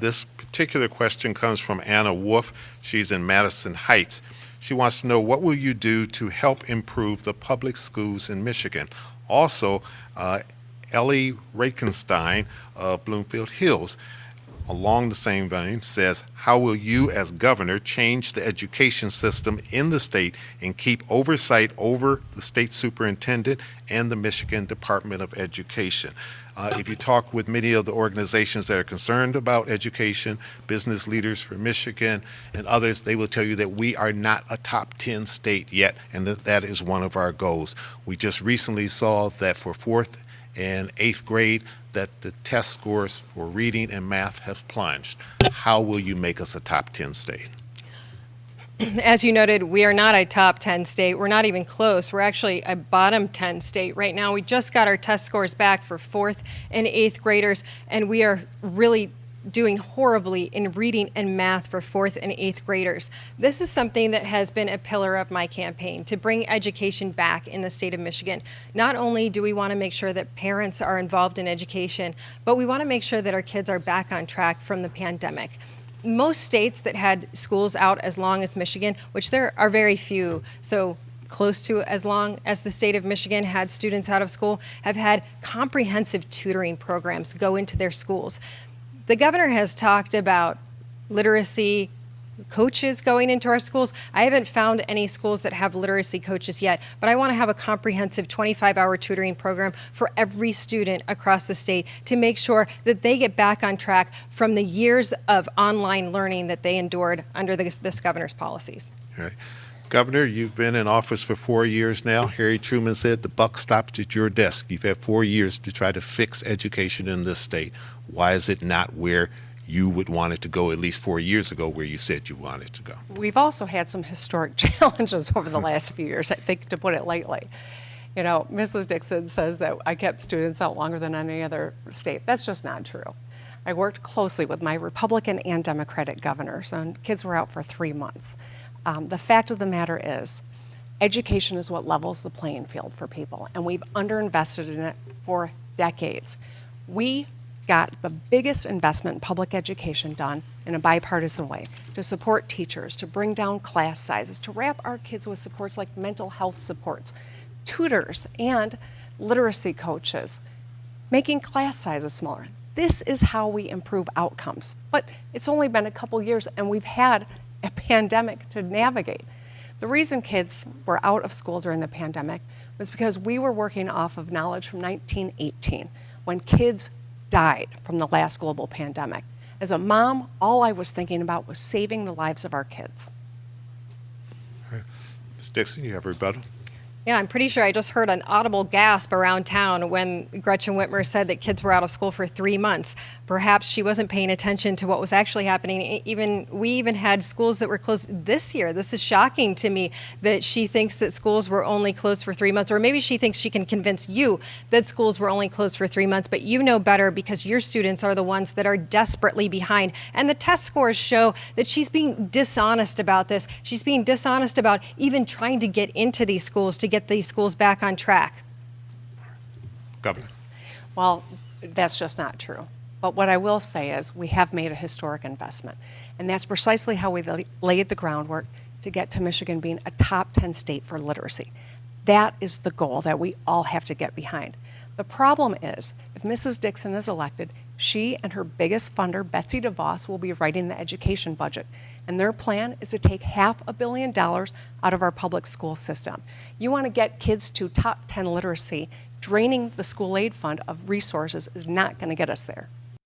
This particular question comes from Anna Wolf. She's in Madison Heights. She wants to know, what will you do to help improve the public schools in Michigan? Also, Ellie Rakenstein of Bloomfield Hills, along the same vein, says, how will you as governor change the education system in the state and keep oversight over the state superintendent and the Michigan Department of Education? If you talk with many of the organizations that are concerned about education, Business Leaders for Michigan and others, they will tell you that we are not a top 10 state yet, and that is one of our goals. We just recently saw that for 4th and 8th grade, that the test scores for reading and math have plunged. How will you make us a top 10 state? As you noted, we are not a top 10 state. We're not even close. We're actually a bottom 10 state right now. We just got our test scores back for 4th and 8th graders, and we are really doing horribly in reading and math for 4th and 8th graders. This is something that has been a pillar of my campaign, to bring education back in the state of Michigan. Not only do we want to make sure that parents are involved in education, but we want to make sure that our kids are back on track from the pandemic. Most states that had schools out as long as Michigan, which there are very few, so close to as long as the state of Michigan had students out of school, have had comprehensive tutoring programs go into their schools. The governor has talked about literacy coaches going into our schools. I haven't found any schools that have literacy coaches yet, but I want to have a comprehensive 25-hour tutoring program for every student across the state to make sure that they get back on track from the years of online learning that they endured under this governor's policies. All right. Governor, you've been in office for 4 years now. Harry Truman said the buck stops at your desk. You've had 4 years to try to fix education in this state. Why is it not where you would want it to go, at least 4 years ago, where you said you wanted to go? We've also had some historic challenges over the last few years, I think, to put it lightly. You know, Mrs. Dixon says that I kept students out longer than any other state. That's just not true. I worked closely with my Republican and Democratic governors, and kids were out for 3 months. The fact of the matter is, education is what levels the playing field for people, and we've underinvested in it for decades. We got the biggest investment in public education done in a bipartisan way to support teachers, to bring down class sizes, to wrap our kids with supports like mental health supports, tutors, and literacy coaches, making class sizes smaller. This is how we improve outcomes. But it's only been a couple years, and we've had a pandemic to navigate. The reason kids were out of school during the pandemic was because we were working off of knowledge from 1918, when kids died from the last global pandemic. As a mom, all I was thinking about was saving the lives of our kids. Ms. Dixon, you have a rebuttal? Yeah, I'm pretty sure I just heard an audible gasp around town when Gretchen Whitmer said that kids were out of school for 3 months. Perhaps she wasn't paying attention to what was actually happening. We even had schools that were closed this year. This is shocking to me that she thinks that schools were only closed for 3 months, or maybe she thinks she can convince you that schools were only closed for 3 months, but you know better because your students are the ones that are desperately behind. And the test scores show that she's being dishonest about this. She's being dishonest about even trying to get into these schools to get these schools back on track. Governor. Well, that's just not true. But what I will say is we have made a historic investment, and that's precisely how we laid the groundwork to get to Michigan being a top 10 state for literacy. That is the goal that we all have to get behind. The problem is, if Mrs. Dixon is elected, she and her biggest funder, Betsy DeVos, will be writing the education budget. And their plan is to take $500 million out of our public school system. You want to get kids to top 10 literacy, draining the school aid fund of resources is not going to get us there.